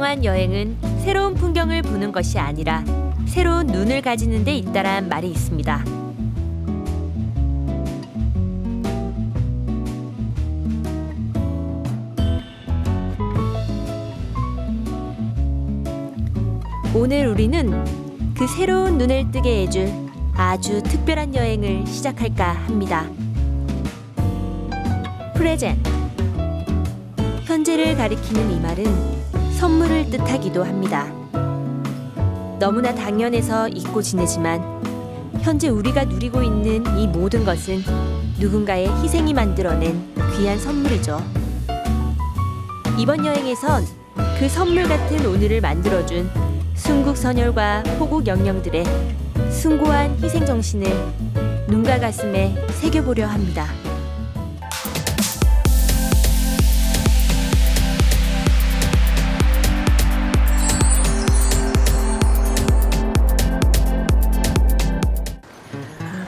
진정한 여행은 새로운 풍경을 보는 것이 아니라 새로운 눈을 가지는 데 있다란 말이 있습니다. 오늘 우리는 그 새로운 눈을 뜨게 해줄 아주 특별한 여행을 시작할까 합니다. 프레젠. 현재를 가리키는 이 말은 선물을 뜻하기도 합니다. 너무나 당연해서 잊고 지내지만 현재 우리가 누리고 있는 이 모든 것은 누군가의 희생이 만들어낸 귀한 선물이죠. 이번 여행에선 그 선물 같은 오늘을 만들어준 순국선열과 호국 영령들의 숭고한 희생정신을 눈과 가슴에 새겨보려 합니다.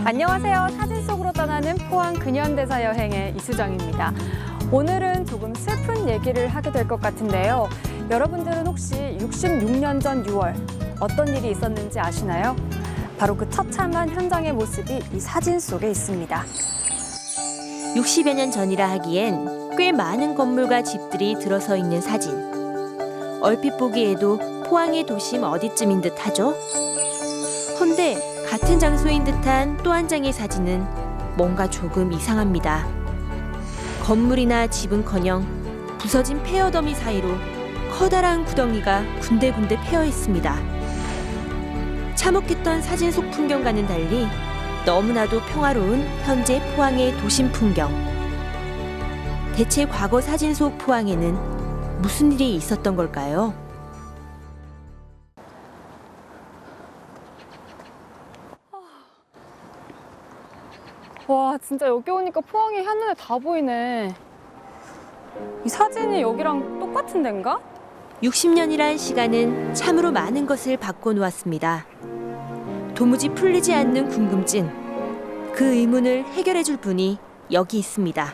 안녕하세요. 사진 속으로 떠나는 포항 근현대사 여행의 이수정입니다. 오늘은 조금 슬픈 얘기를 하게 될 것 같은데요. 여러분들은 혹시 66년 전 6월 어떤 일이 있었는지 아시나요? 바로 그 처참한 현장의 모습이 이 사진 속에 있습니다. 60여 년 전이라 하기엔 꽤 많은 건물과 집들이 들어서 있는 사진. 얼핏 보기에도 포항의 도심 어디쯤인 듯 하죠? 헌데 같은 장소인 듯한 또 한 장의 사진은 뭔가 조금 이상합니다. 건물이나 집은커녕 부서진 폐허 더미 사이로 커다란 구덩이가 군데군데 패여 있습니다. 참혹했던 사진 속 풍경과는 달리 너무나도 평화로운 현재 포항의 도심 풍경. 대체 과거 사진 속 포항에는 무슨 일이 있었던 걸까요? 와, 진짜 여기 오니까 포항이 한눈에 다 보이네. 이 사진이 여기랑 똑같은 데인가? 60년이란 시간은 참으로 많은 것을 바꿔놓았습니다. 도무지 풀리지 않는 궁금증, 그 의문을 해결해 줄 분이 여기 있습니다.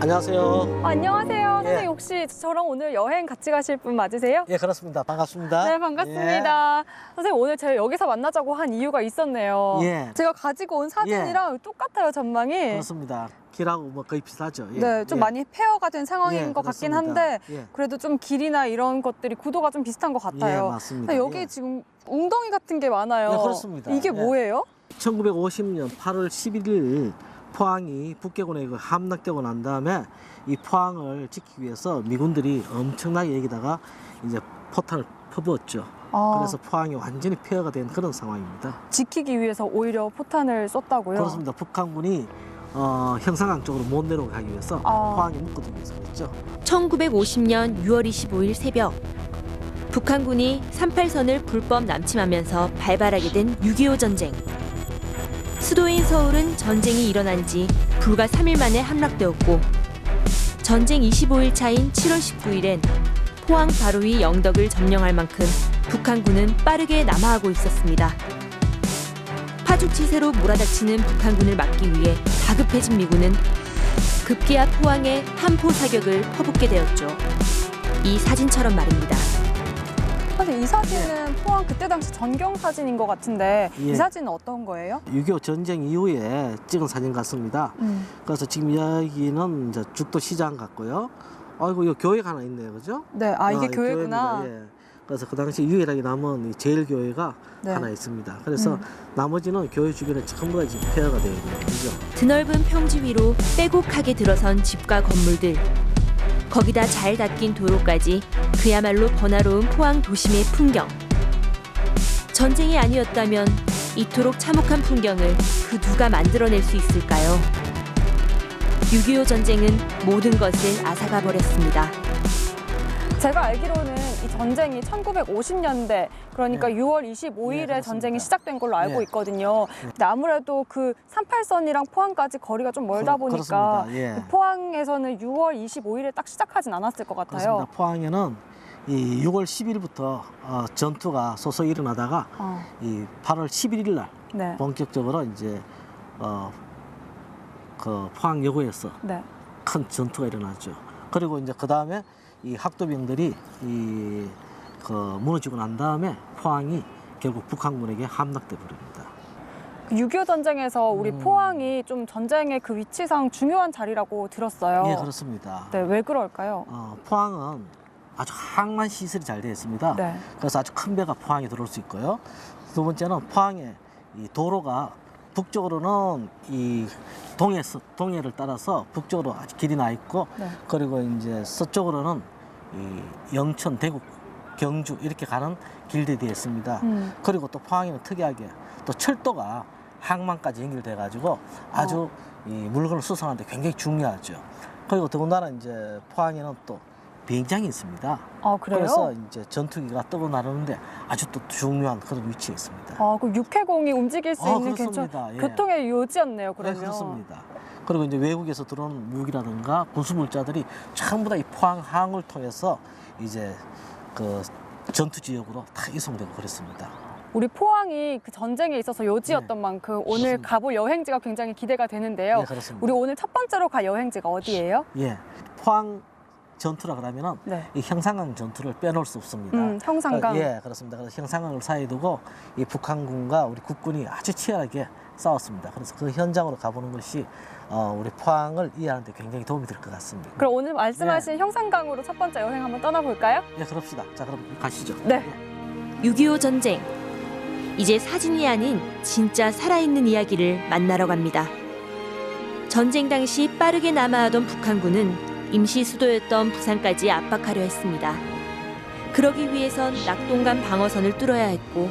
안녕하세요. 안녕하세요. 예. 선생님 혹시 저랑 오늘 여행 같이 가실 분 맞으세요? 예, 그렇습니다. 반갑습니다. 네, 반갑습니다. 선생님 오늘 제가 여기서 만나자고 한 이유가 있었네요. 예. 제가 가지고 온 사진이랑 똑같아요, 전망이. 그렇습니다. 길하고 뭐 거의 비슷하죠. 예. 네, 좀 예. 많이 폐허가 된 상황인 예, 것 같긴 그렇습니다. 한데 예. 그래도 좀 길이나 이런 것들이 구도가 좀 비슷한 것 같아요. 예, 맞습니다. 근데 여기 예. 지금 웅덩이 같은 게 많아요. 네, 그렇습니다. 이게 예. 뭐예요? 1950년 8월 11일 포항이 북계군에 함락되고 난 다음에 이 포항을 지키기 위해서 미군들이 엄청나게 여기다가 이제 포탄을 퍼부었죠. 그래서 포항이 완전히 폐허가 된 그런 상황입니다. 지키기 위해서 오히려 포탄을 썼다고요? 그렇습니다. 북한군이 형상항 쪽으로 못 내려오게 하기 위해서 포항에 묶어두기 위해서 그랬죠. 1950년 6월 25일 새벽, 북한군이 38선을 불법 남침하면서 발발하게 된 6.25 전쟁. 수도인 서울은 전쟁이 일어난 지 불과 3일 만에 함락되었고, 전쟁 25일 차인 7월 19일엔 포항 바로 위 영덕을 점령할 만큼 북한군은 빠르게 남하하고 있었습니다. 파죽지세로 몰아닥치는 북한군을 막기 위해 다급해진 미군은 급기야 포항에 함포 사격을 퍼붓게 되었죠. 이 사진처럼 말입니다. 사실 이 사진은 포항 그때 당시 전경 사진인 것 같은데 예. 이 사진은 어떤 거예요? 6.25 전쟁 이후에 찍은 사진 같습니다. 그래서 지금 여기는 이제 죽도 시장 같고요. 아이고, 여기 교회가 하나 있네요, 그죠? 네, 이게 교회구나. 교회입니다. 예. 그래서 그 당시 유일하게 남은 이 제일교회가 네. 하나 있습니다. 그래서 나머지는 교회 주변에 전부 다 지금 폐허가 되어 있는 거죠. 드넓은 평지 위로 빼곡하게 들어선 집과 건물들, 거기다 잘 닦인 도로까지 그야말로 번화로운 포항 도심의 풍경. 전쟁이 아니었다면 이토록 참혹한 풍경을 그 누가 만들어낼 수 있을까요? 6.25 전쟁은 모든 것을 앗아가 버렸습니다. 제가 알기로는 이 전쟁이 1950년대 그러니까 네. 6월 25일에 그렇습니다. 전쟁이 시작된 걸로 알고 네. 있거든요. 근데 아무래도 그 38선이랑 포항까지 거리가 좀 멀다 보니까 그렇습니다. 예. 포항에서는 6월 25일에 딱 시작하진 않았을 것 같아요. 그렇습니다. 포항에는 이 6월 10일부터 전투가 소소 일어나다가 이 8월 11일 날 네. 본격적으로 이제 그 포항 여고에서 네. 큰 전투가 일어났죠. 그리고 이제 그 다음에 이 학도병들이 무너지고 난 다음에 포항이 결국 북한군에게 함락돼 버립니다. 6.25 전쟁에서 우리 포항이 좀 전쟁의 그 위치상 중요한 자리라고 들었어요. 예, 그렇습니다. 네, 왜 그럴까요? 포항은 아주 항만 시설이 잘 되어 있습니다. 네. 그래서 아주 큰 배가 포항에 들어올 수 있고요. 두 번째는 포항의 이 도로가 북쪽으로는 이 동해를 따라서 북쪽으로 아주 길이 나 있고, 네. 그리고 이제 서쪽으로는 이 영천, 대구, 경주 이렇게 가는 길들이 되어 있습니다. 그리고 또 포항에는 특이하게 또 철도가 항만까지 연결돼 가지고 아주 이 물건을 수송하는데 굉장히 중요하죠. 그리고 더군다나 이제 포항에는 또 비행장이 있습니다. 아, 그래요? 그래서 이제 전투기가 뜨고 나르는데 아주 또 중요한 그런 위치에 있습니다. 아, 그 육해공이 움직일 수 있는 그렇습니다. 예. 교통의 요지였네요, 그러면. 네, 그렇습니다. 그리고 이제 외국에서 들어오는 무기라든가 군수물자들이 전부 다 이 포항 항을 통해서 이제 그 전투 지역으로 다 이송되고 그랬습니다. 우리 포항이 그 전쟁에 있어서 요지였던 만큼 오늘 그렇습니다. 가볼 여행지가 굉장히 기대가 되는데요. 예, 그렇습니다. 우리 오늘 첫 번째로 갈 여행지가 어디예요? 예, 포항 전투라 그러면은 네. 이 형산강 전투를 빼놓을 수 없습니다. 형산강. 예, 그렇습니다. 그래서 형산강을 사이에 두고 이 북한군과 우리 국군이 아주 치열하게 싸웠습니다. 그래서 그 현장으로 가보는 것이 우리 포항을 이해하는 데 굉장히 도움이 될 것 같습니다. 그럼 오늘 말씀하신 형산강으로 첫 번째 여행 한번 떠나볼까요? 예, 그럽시다. 자, 그럼 가시죠. 네. 6.25 전쟁. 이제 사진이 아닌 진짜 살아있는 이야기를 만나러 갑니다. 전쟁 당시 빠르게 남하하던 북한군은 임시 수도였던 부산까지 압박하려 했습니다. 그러기 위해선 낙동강 방어선을 뚫어야 했고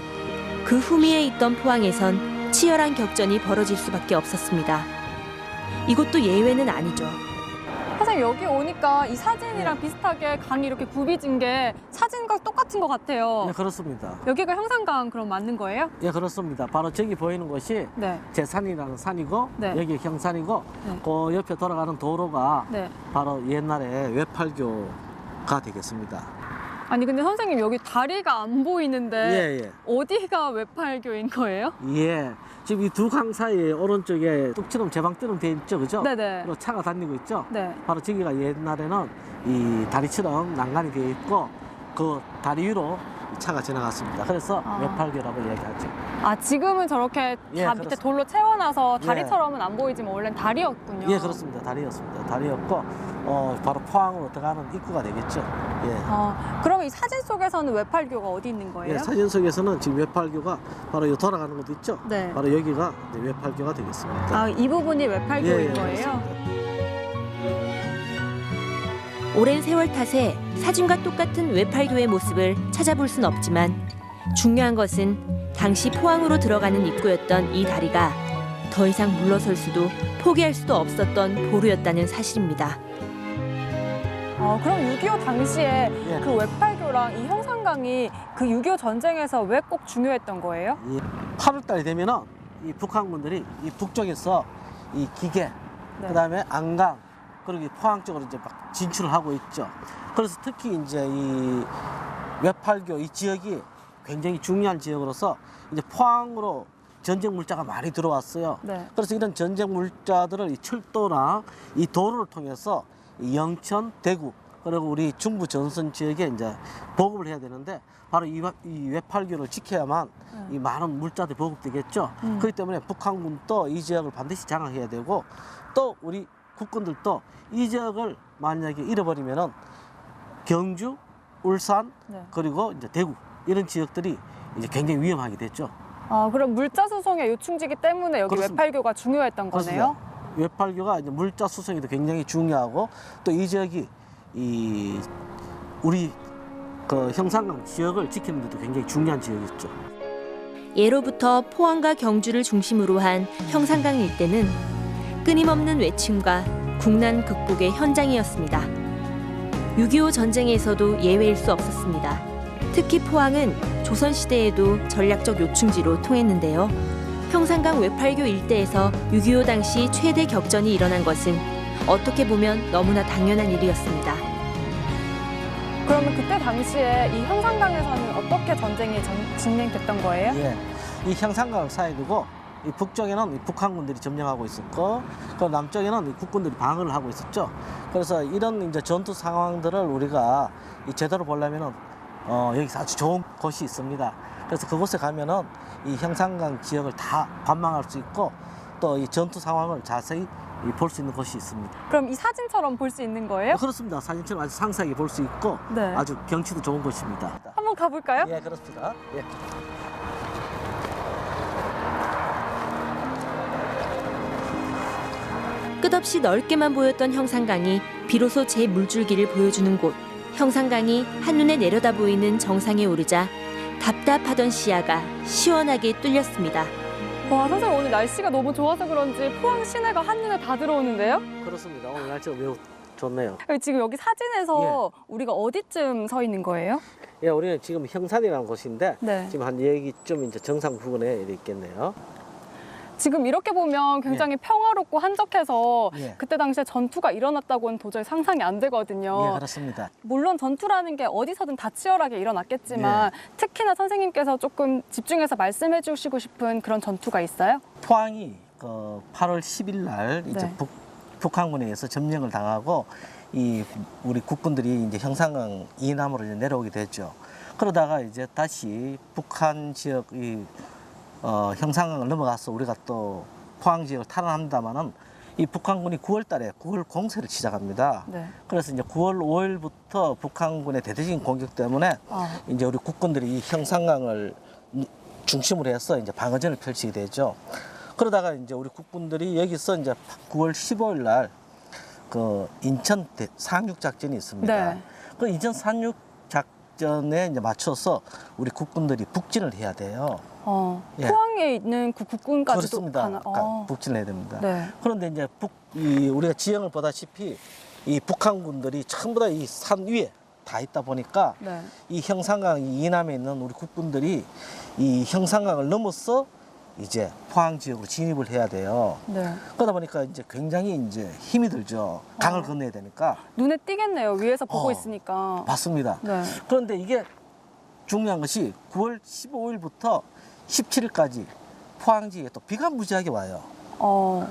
그 후미에 있던 포항에선 치열한 격전이 벌어질 수밖에 없었습니다. 이것도 예외는 아니죠. 선생님, 여기 오니까 이 사진이랑 비슷하게 강이 이렇게 굽이진 게 사진과 똑같은 것 같아요. 예, 그렇습니다. 여기가 형산강 그럼 맞는 거예요? 예, 그렇습니다. 바로 저기 보이는 곳이 네. 제산이라는 산이고 네. 여기 형산이고 네. 그 옆에 돌아가는 도로가 네. 바로 옛날에 외팔교가 되겠습니다. 아니 근데 선생님 여기 다리가 안 보이는데 예, 어디가 외팔교인 거예요? 예. 예. 지금 이 두 강 사이에 오른쪽에 뚝처럼 제방처럼 돼 있죠, 그죠? 네네. 그리고 차가 다니고 있죠? 네. 바로 저기가 옛날에는 이 다리처럼 난간이 되어 있고 그 다리 위로 차가 지나갔습니다. 그래서 외팔교라고 이야기하죠. 아, 지금은 저렇게 예, 다 밑에 그렇습니다. 돌로 채워놔서 예. 다리처럼은 안 보이지만 원래는 다리였군요. 예, 그렇습니다. 다리였습니다. 다리였고 바로 포항으로 들어가는 입구가 되겠죠. 예. 그러면 이 사진 속에서는 외팔교가 어디 있는 거예요? 예, 사진 속에서는 지금 외팔교가 바로 요 돌아가는 곳 있죠? 네. 바로 여기가 이제 외팔교가 되겠습니다. 아, 이 부분이 외팔교인 예, 거예요? 그렇습니다. 오랜 세월 탓에 사진과 똑같은 외팔교의 모습을 찾아볼 순 없지만 중요한 것은 당시 포항으로 들어가는 입구였던 이 다리가 더 이상 물러설 수도 포기할 수도 없었던 보루였다는 사실입니다. 그럼 6.25 당시에 예. 그 외팔교랑 이 형산강이 그 6.25 전쟁에서 왜 꼭 중요했던 거예요? 이 8월달이 되면은 이 북한군들이 이 북쪽에서 이 기계, 네. 그다음에 안강, 그리고 이 포항 쪽으로 이제 막 진출을 하고 있죠. 그래서 특히 이제 이 외팔교 이 지역이 굉장히 중요한 지역으로서 이제 포항으로 전쟁 물자가 많이 들어왔어요. 네. 그래서 이런 전쟁 물자들을 이 철도나 이 도로를 통해서 이 영천, 대구, 그리고 우리 중부 전선 지역에 이제 보급을 해야 되는데 바로 이 외팔교를 지켜야만 이 많은 물자들이 보급되겠죠. 그렇기 때문에 북한군도 이 지역을 반드시 장악해야 되고 또 우리 국군들도 이 지역을 만약에 잃어버리면은 경주, 울산, 네. 그리고 이제 대구 이런 지역들이 이제 굉장히 위험하게 됐죠. 그럼 물자 수송의 요충지기 때문에 여기 그렇습니다. 외팔교가 중요했던 거네요? 외팔교가 이제 물자 수송에도 굉장히 중요하고 또 이 지역이 이 우리 그 형산강 지역을 지키는 데도 굉장히 중요한 지역이었죠. 예로부터 포항과 경주를 중심으로 한 형산강 일대는 끊임없는 외침과 국난 극복의 현장이었습니다. 6.25 전쟁에서도 예외일 수 없었습니다. 특히 포항은 조선시대에도 전략적 요충지로 통했는데요. 형산강 외팔교 일대에서 6.25 당시 최대 격전이 일어난 것은 어떻게 보면 너무나 당연한 일이었습니다. 그러면 그때 당시에 이 형산강에서는 어떻게 전쟁이 진행됐던 거예요? 예, 이 형산강을 사이에 두고 이 북쪽에는 이 북한군들이 점령하고 있었고, 그 남쪽에는 이 국군들이 방어를 하고 있었죠. 그래서 이런 이제 전투 상황들을 우리가 이 제대로 보려면은 여기서 아주 좋은 곳이 있습니다. 그래서 그곳에 가면은 이 형산강 지역을 다 관망할 수 있고 또 이 전투 상황을 자세히 볼 수 있는 곳이 있습니다. 그럼 이 사진처럼 볼 수 있는 거예요? 그렇습니다. 사진처럼 아주 상세하게 볼 수 있고 네. 아주 경치도 좋은 곳입니다. 한번 가볼까요? 예, 그렇습니다. 예. 끝없이 넓게만 보였던 형산강이 비로소 제 물줄기를 보여주는 곳. 형산강이 한눈에 내려다 보이는 정상에 오르자 답답하던 시야가 시원하게 뚫렸습니다. 와, 선생님 오늘 날씨가 너무 좋아서 그런지 포항 시내가 한눈에 다 들어오는데요? 그렇습니다. 오늘 날씨가 매우 좋네요. 지금 여기 사진에서 우리가 어디쯤 서 있는 거예요? 예, 우리는 지금 형산이라는 곳인데 네. 지금 한 여기쯤 이제 정상 부근에 이렇게 있겠네요. 지금 이렇게 보면 굉장히 평화롭고 한적해서 예. 그때 당시에 전투가 일어났다고는 도저히 상상이 안 되거든요. 예, 그렇습니다. 물론 전투라는 게 어디서든 다 치열하게 일어났겠지만 특히나 선생님께서 조금 집중해서 말씀해 주시고 싶은 그런 전투가 있어요? 포항이 그 8월 10일 날 이제 네. 북한군에 의해서 점령을 당하고 이 우리 국군들이 이제 형산강 이남으로 이제 내려오게 됐죠. 그러다가 이제 다시 북한 지역 형산강을 넘어가서 우리가 또 포항 지역을 탈환한다마는 이 북한군이 9월 달에 9월 공세를 시작합니다. 네. 그래서 이제 9월 5일부터 북한군의 대대적인 공격 때문에 이제 우리 국군들이 이 형산강을 중심으로 해서 이제 방어전을 펼치게 되죠. 그러다가 이제 우리 국군들이 여기서 이제 9월 15일 날 그 인천 상륙 작전이 있습니다. 네. 그 인천 상륙 작전에 이제 맞춰서 우리 국군들이 북진을 해야 돼요. 예. 포항에 있는 그 국군까지도 그렇습니다. 가나? 북진을 해야 됩니다. 네. 그런데 이제 우리가 지형을 보다시피 이 북한군들이 전부 다 이 산 위에 다 있다 보니까 네. 이 형산강 이남에 있는 우리 국군들이 이 형산강을 넘어서 이제 포항 지역으로 진입을 해야 돼요. 네. 그러다 보니까 이제 굉장히 이제 힘이 들죠. 강을 건너야 되니까. 눈에 띄겠네요. 위에서 보고 있으니까. 맞습니다. 네. 그런데 이게 중요한 것이 9월 15일부터 17일까지 포항 지역에 또 비가 무지하게 와요.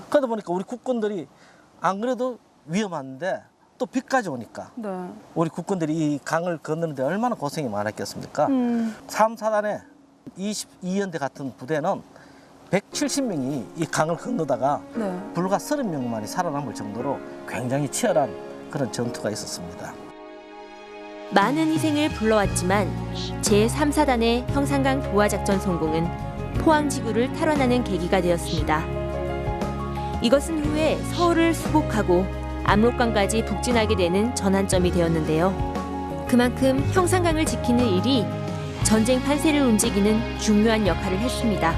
그러다 보니까 우리 국군들이 안 그래도 위험한데 또 비까지 오니까 네. 우리 국군들이 이 강을 건너는데 얼마나 고생이 많았겠습니까? 3, 4단의 22연대 같은 부대는 170명이 이 강을 건너다가 네. 불과 30명만이 살아남을 정도로 굉장히 치열한 그런 전투가 있었습니다. 많은 희생을 불러왔지만 제3, 4단의 형산강 도하작전 성공은 포항 지구를 탈환하는 계기가 되었습니다. 이것은 후에 서울을 수복하고 압록강까지 북진하게 되는 전환점이 되었는데요. 그만큼 형산강을 지키는 일이 전쟁 판세를 움직이는 중요한 역할을 했습니다.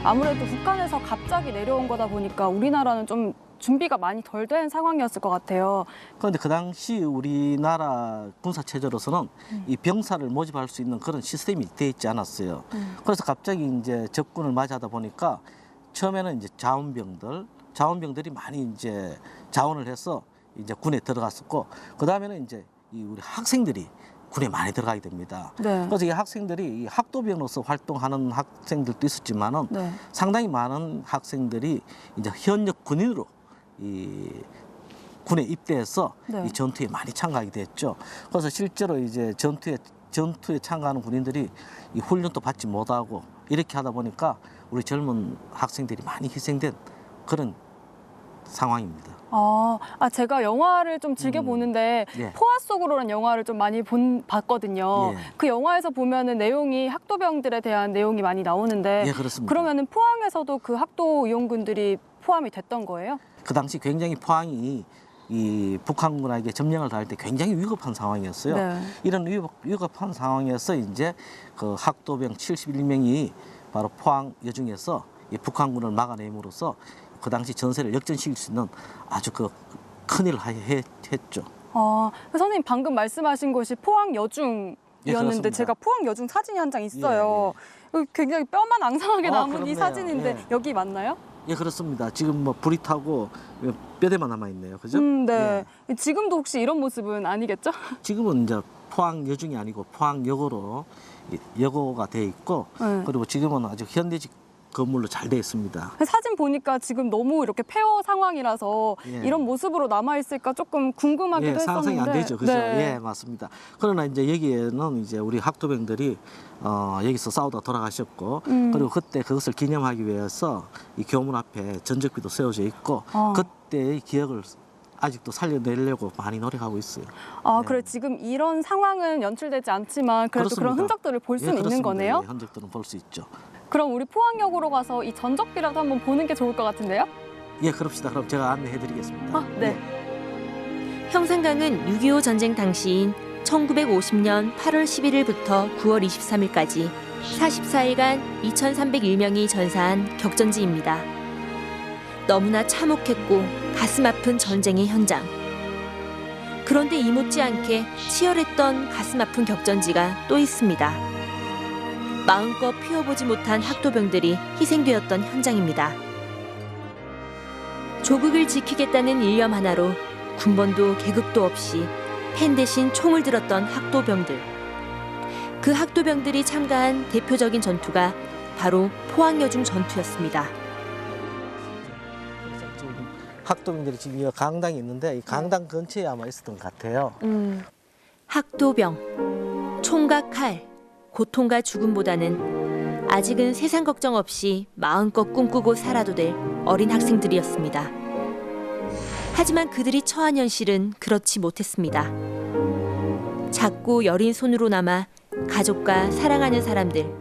아무래도 북한에서 갑자기 내려온 거다 보니까 우리나라는 좀 준비가 많이 덜 된 상황이었을 것 같아요. 그런데 그 당시 우리나라 군사체제로서는 이 병사를 모집할 수 있는 그런 시스템이 돼 있지 않았어요. 그래서 갑자기 이제 적군을 맞이하다 보니까 처음에는 이제 자원병들이 많이 이제 자원을 해서 이제 군에 들어갔었고, 그 다음에는 이제 이 우리 학생들이 군에 많이 들어가게 됩니다. 네. 그래서 이 학생들이 이 학도병으로서 활동하는 학생들도 있었지만은 네. 상당히 많은 학생들이 이제 현역 군인으로 이 군에 입대해서 네. 이 전투에 많이 참가하게 됐죠. 그래서 실제로 이제 전투에 참가하는 군인들이 이 훈련도 받지 못하고 이렇게 하다 보니까 우리 젊은 학생들이 많이 희생된 그런 상황입니다. 제가 영화를 좀 즐겨 보는데 예. 포화 속으로라는 영화를 좀 많이 봤거든요. 예. 그 영화에서 보면은 내용이 학도병들에 대한 내용이 많이 나오는데 예, 그렇습니다. 그러면은 포항에서도 그 학도 의용군들이 포함이 됐던 거예요? 그 당시 굉장히 포항이 이 북한군에게 점령을 당할 때 굉장히 위급한 상황이었어요. 네. 이런 위급한 상황에서 이제 그 학도병 71명이 바로 포항 여중에서 이 북한군을 막아내므로써 그 당시 전세를 역전시킬 수 있는 아주 그 큰일을 했죠. 선생님 방금 말씀하신 곳이 포항 여중이었는데 예, 그렇습니다. 제가 포항 여중 사진이 한 장 있어요. 여기 굉장히 뼈만 앙상하게 남은 이 그렇네요. 사진인데 예. 여기 맞나요? 예, 그렇습니다. 지금 뭐 불이 타고 뼈대만 남아 있네요. 그죠? 네. 예. 지금도 혹시 이런 모습은 아니겠죠? 지금은 이제 포항 여중이 아니고 포항 여고로 여고가 돼 있고 네. 그리고 지금은 아주 현대식 건물로 잘 되어 있습니다. 사진 보니까 지금 너무 이렇게 폐허 상황이라서 예. 이런 모습으로 남아 있을까 조금 궁금하기도 예, 상상이 했었는데. 안 되죠, 그죠? 네. 예, 맞습니다. 그러나 이제 여기에는 이제 우리 학도병들이 여기서 싸우다 돌아가셨고, 그리고 그때 그것을 기념하기 위해서 이 교문 앞에 전적비도 세워져 있고, 그때의 기억을 아직도 살려내려고 많이 노력하고 있어요. 아, 그래 지금 이런 상황은 연출되지 않지만 그래도 그런 그렇습니다. 흔적들을 볼 수 예, 있는 그렇습니다. 거네요. 예, 흔적들은 볼 수 있죠. 그럼 우리 포항역으로 가서 이 전적비라도 한번 보는 게 좋을 것 같은데요? 예, 그럽시다. 그럼 제가 안내해드리겠습니다. 네. 형산강은 6.25 전쟁 당시인 1950년 8월 11일부터 9월 23일까지 44일간 2,301명이 전사한 격전지입니다. 너무나 참혹했고 가슴 아픈 전쟁의 현장. 그런데 이 못지않게 치열했던 가슴 아픈 격전지가 또 있습니다. 마음껏 피워보지 못한 학도병들이 희생되었던 현장입니다. 조국을 지키겠다는 일념 하나로 군번도 계급도 없이 펜 대신 총을 들었던 학도병들. 그 학도병들이 참가한 대표적인 전투가 바로 포항여중 전투였습니다. 지금 학도병들이 지금 이 강당이 있는데 이 강당 근처에 아마 있었던 것 같아요. 학도병, 총과 칼, 고통과 죽음보다는 아직은 세상 걱정 없이 마음껏 꿈꾸고 살아도 될 어린 학생들이었습니다. 하지만 그들이 처한 현실은 그렇지 못했습니다. 작고 여린 손으로 남아 가족과 사랑하는 사람들,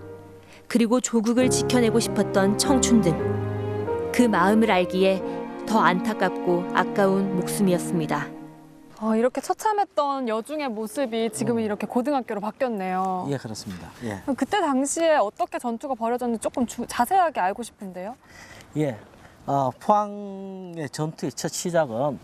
그리고 조국을 지켜내고 싶었던 청춘들, 그 마음을 알기에 더 안타깝고 아까운 목숨이었습니다. 이렇게 처참했던 여중의 모습이 지금은 이렇게 고등학교로 바뀌었네요. 예, 그렇습니다. 예. 그때 당시에 어떻게 전투가 벌어졌는지 조금 자세하게 알고 싶은데요. 예. 포항의 전투의 첫 시작은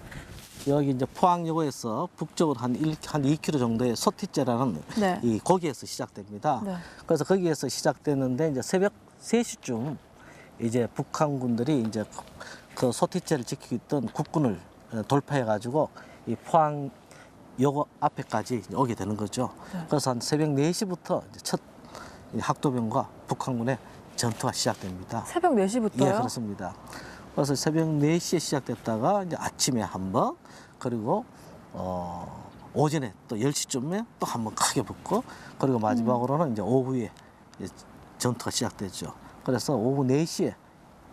여기 이제 포항여고에서 북쪽으로 한 2km 정도의 소티째라는 네. 이 거기에서 시작됩니다. 네. 그래서 거기에서 시작됐는데 이제 새벽 3시쯤 이제 북한군들이 이제 그 소티째를 지키고 있던 국군을 돌파해 가지고 이 포항여고 앞에까지 오게 되는 거죠. 네. 그래서 한 새벽 4시부터 이제 첫 학도병과 북한군의 전투가 시작됩니다. 새벽 4시부터요? 예, 그렇습니다. 그래서 새벽 4시에 시작됐다가 이제 아침에 한 번, 그리고 오전에 또 10시쯤에 또 한 번 크게 붙고, 그리고 마지막으로는 이제 오후에 이제 전투가 시작되죠. 그래서 오후 4시에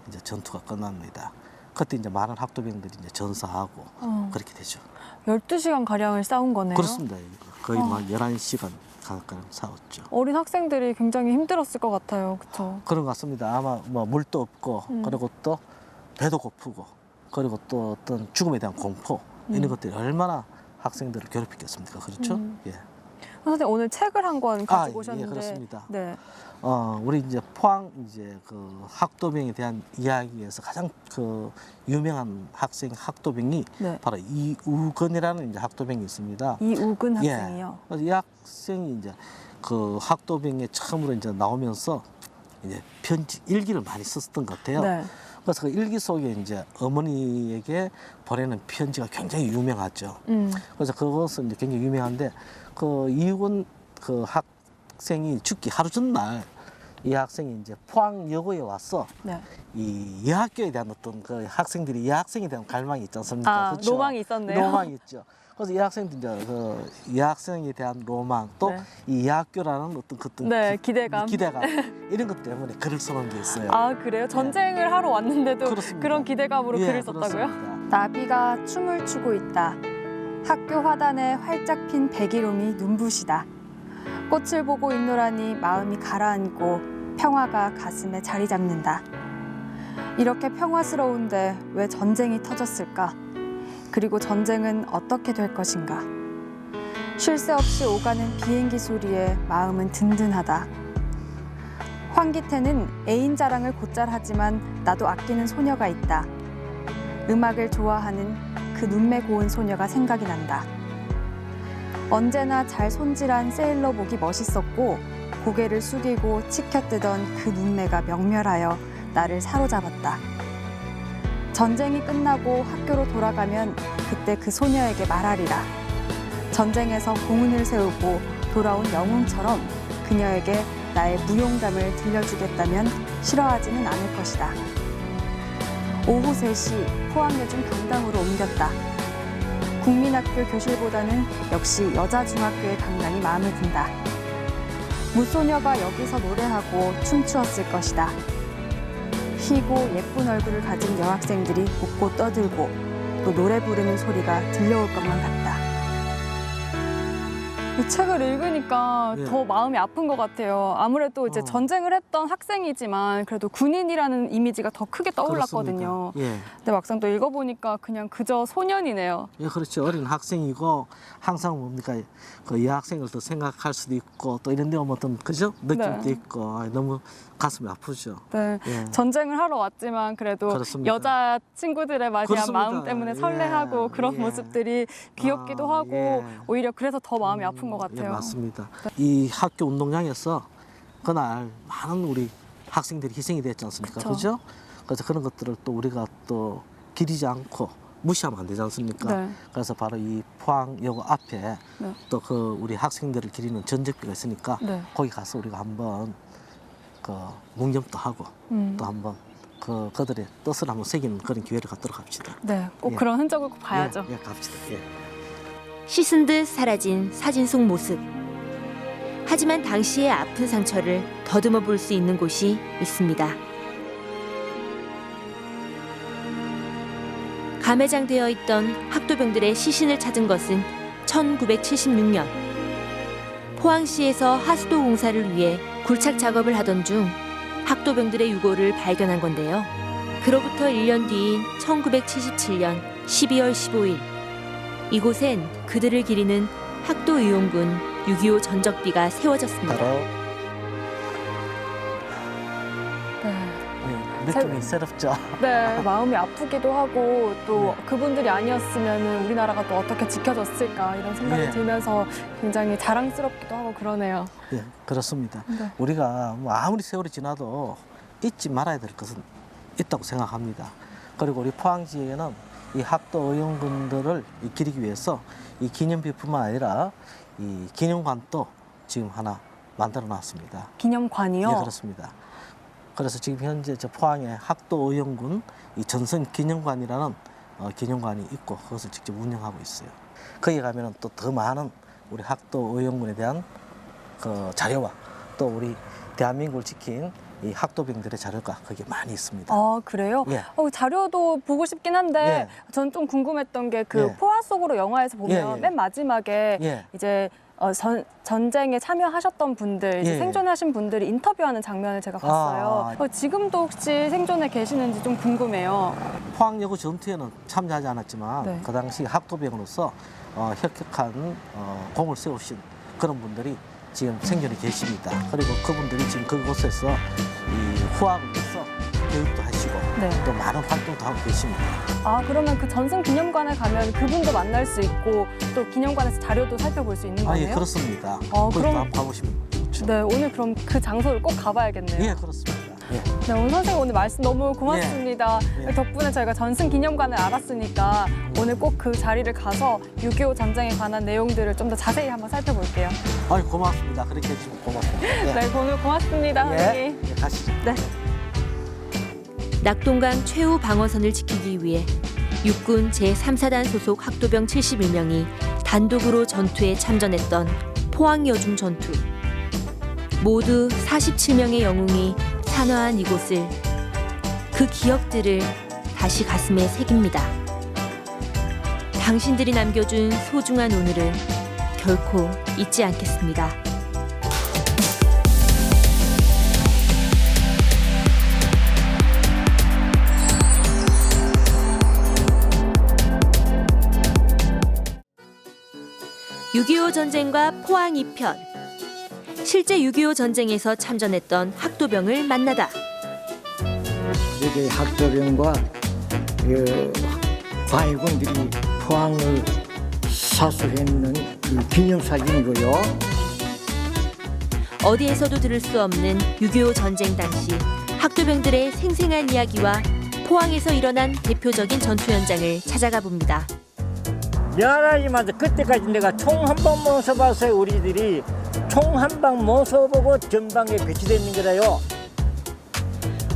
이제 전투가 끝납니다. 그때 이제 많은 학도병들이 이제 전사하고 그렇게 되죠. 12시간 가량을 싸운 거네요. 그렇습니다. 거의 막 11시간 가까이 싸웠죠. 어린 학생들이 굉장히 힘들었을 것 같아요. 그렇죠? 그런 것 같습니다. 아마 뭐 물도 없고, 그리고 또 배도 고프고, 그리고 또 어떤 죽음에 대한 공포, 이런 것들이 얼마나 학생들을 괴롭혔겠습니까? 그렇죠? 예. 선생님 오늘 책을 한 권 가지고 오셨는데. 예, 그렇습니다. 네. 우리 이제 포항 이제 그 학도병에 대한 이야기에서 가장 그 유명한 학도병이 네. 바로 이우근이라는 이제 학도병이 있습니다. 이우근 예. 학생이요. 그래서 이 학생이 이제 그 학도병에 처음으로 이제 나오면서 이제 일기를 많이 썼던 것 같아요. 네. 그래서 그 일기 속에 이제 어머니에게 보내는 편지가 굉장히 유명하죠. 그래서 그것은 이제 굉장히 유명한데 그 이우근 그 학생이 죽기 하루 전날 이 학생이 이제 포항여고에 와서 네. 이 여학교에 대한 어떤 그 학생들이 여학생에 대한 갈망이 있지 않습니까? 그렇죠? 로망이 있었네요. 로망이 있죠. 그래서 이 학생도 이제 그 여학생에 대한 로망 또 이 여학교라는 어떤 네, 기대감. 이런 것 때문에 글을 써놓은 게 있어요. 아, 그래요? 전쟁을 하러 왔는데도 그렇습니다. 그런 기대감으로 예, 글을 썼다고요? 그렇습니다. 나비가 춤을 추고 있다. 학교 화단에 활짝 핀 백일홍이 눈부시다. 꽃을 보고 있노라니 마음이 가라앉고 평화가 가슴에 자리 잡는다. 이렇게 평화스러운데 왜 전쟁이 터졌을까? 그리고 전쟁은 어떻게 될 것인가? 쉴 새 없이 오가는 비행기 소리에 마음은 든든하다. 황기태는 애인 자랑을 곧잘 하지만 나도 아끼는 소녀가 있다. 음악을 좋아하는 그 눈매 고운 소녀가 생각이 난다. 언제나 잘 손질한 세일러복이 멋있었고 고개를 숙이고 치켜뜨던 그 눈매가 명멸하여 나를 사로잡았다. 전쟁이 끝나고 학교로 돌아가면 그때 그 소녀에게 말하리라. 전쟁에서 공훈을 세우고 돌아온 영웅처럼 그녀에게 나의 무용담을 들려주겠다면 싫어하지는 않을 것이다. 오후 3시 포항여중 강당으로 옮겼다. 국민학교 교실보다는 역시 여자중학교의 강당이 마음에 든다. 무소녀가 여기서 노래하고 춤추었을 것이다. 희고 예쁜 얼굴을 가진 여학생들이 웃고 떠들고 또 노래 부르는 소리가 들려올 것만 같다. 이 책을 읽으니까 예. 더 마음이 아픈 것 같아요. 아무래도 이제 전쟁을 했던 학생이지만 그래도 군인이라는 이미지가 더 크게 떠올랐거든요. 그렇습니다. 예. 근데 막상 또 읽어보니까 그냥 그저 소년이네요. 예, 그렇죠. 어린 학생이고 항상 뭡니까 그 여학생을 더 생각할 수도 있고 또 이런 데 오면 어떤 그죠 느낌도 네. 있고 너무 가슴이 아프죠. 네. 예. 전쟁을 하러 왔지만 그래도 그렇습니다. 여자 친구들에 맞이한 그렇습니다. 마음 때문에 설레하고 예. 그런 예. 모습들이 귀엽기도 아, 하고 예. 오히려 그래서 더 마음이 아픈 것 같아요. 예, 맞습니다. 이 학교 운동장에서 그날 많은 우리 학생들이 희생이 됐지 않습니까? 그쵸. 그죠? 그래서 그런 것들을 또 우리가 또 기리지 않고 무시하면 안 되지 않습니까? 네. 그래서 바로 이 포항여고 앞에 네. 또 그 우리 학생들을 기리는 전적비가 있으니까 네. 거기 가서 우리가 한번 그 묵념도 하고 또 한번 그들의 뜻을 한번 새기는 그런 기회를 갖도록 합시다. 네, 꼭 예. 그런 흔적을 꼭 봐야죠. 예, 갑시다. 예. 씻은 듯 사라진 사진 속 모습. 하지만 당시의 아픈 상처를 더듬어 볼 수 있는 곳이 있습니다. 감회장되어 있던 학도병들의 시신을 찾은 것은 1976년. 포항시에서 하수도 공사를 위해 굴착 작업을 하던 중 학도병들의 유골을 발견한 건데요. 그로부터 1년 뒤인 1977년 12월 15일. 이곳엔 그들을 기리는 학도의용군 6.25 전적비가 세워졌습니다. 바로 네. 느낌이 새롭죠. 네, 마음이 아프기도 하고 또 그분들이 아니었으면 우리나라가 또 어떻게 지켜졌을까 이런 생각이 예. 들면서 굉장히 자랑스럽기도 하고 그러네요. 예, 그렇습니다. 네. 우리가 뭐 아무리 세월이 지나도 잊지 말아야 될 것은 있다고 생각합니다. 그리고 우리 포항지에는 이 학도의용군들을 기리기 위해서 이 기념비뿐만 아니라 이 기념관도 지금 하나 만들어 놨습니다. 기념관이요? 예, 그렇습니다. 그래서 지금 현재 저 포항에 학도의용군 이 전선 기념관이라는 기념관이 있고 그것을 직접 운영하고 있어요. 거기 가면은 또 더 많은 우리 학도의용군에 대한 그 자료와 또 우리 대한민국을 지킨 이 학도병들의 자료가 거기에 많이 있습니다. 아, 그래요? 예. 자료도 보고 싶긴 한데 전 좀 궁금했던 게 그 예. 포화 속으로 영화에서 보면 예, 예. 맨 마지막에 예. 이제 전쟁에 참여하셨던 분들, 이제 예. 생존하신 분들이 인터뷰하는 장면을 제가 봤어요. 지금도 혹시 생존에 계시는지 좀 궁금해요. 포항여고 전투에는 참여하지 않았지만 네. 그 당시 학도병으로서 혁혁한 공을 세우신 그런 분들이 지금 생존에 계십니다. 그리고 그분들이 지금 그곳에서 이 후학을 해서 교육도 하시고 네. 또 많은 활동도 하고 계십니다. 아, 그러면 그 전승기념관에 가면 그분도 만날 수 있고 또 기념관에서 자료도 살펴볼 수 있는 거네요? 예, 그렇습니다. 그럼- 거기도 한번 가보시면 좋죠. 네, 오늘 그럼 그 장소를 꼭 가봐야겠네요. 예, 그렇습니다. 예. 네, 오늘 선생님 오늘 말씀 너무 고맙습니다. 예. 덕분에 저희가 전승기념관을 알았으니까 오늘 꼭 그 자리를 가서 6.25 전쟁에 관한 내용들을 좀 더 자세히 한번 살펴볼게요. 아유, 고맙습니다. 그렇게 해주시면 고맙습니다. 예. 네, 오늘 고맙습니다, 선생님. 예. 예, 가시죠. 네. 낙동강 최후 방어선을 지키기 위해 육군 제3사단 소속 학도병 71명이 단독으로 전투에 참전했던 포항여중 전투. 모두 47명의 영웅이 산화한 이곳을, 그 기억들을 다시 가슴에 새깁니다. 당신들이 남겨준 소중한 오늘을 결코 잊지 않겠습니다. (6.25) 전쟁과 포항 2편. 실제 6.25 전쟁에서 참전했던 학도병을 만나다. 이게 학도병과 과외군들이 포항을 사수했는 그 기념사진이고요. 어디에서도 들을 수 없는 6.25 전쟁 당시 학도병들의 생생한 이야기와 포항에서 일어난 대표적인 전투 현장을 찾아가 봅니다. 미안하지만 그때까지 내가 총 한 번만 써봤어요. 우리들이 총 한 방 못 쏘보고 전방에 배치되어 있는 거라요.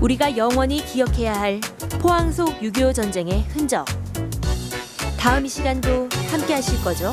우리가 영원히 기억해야 할 포항 속 6.25 전쟁의 흔적. 다음 이 시간도 함께 하실 거죠?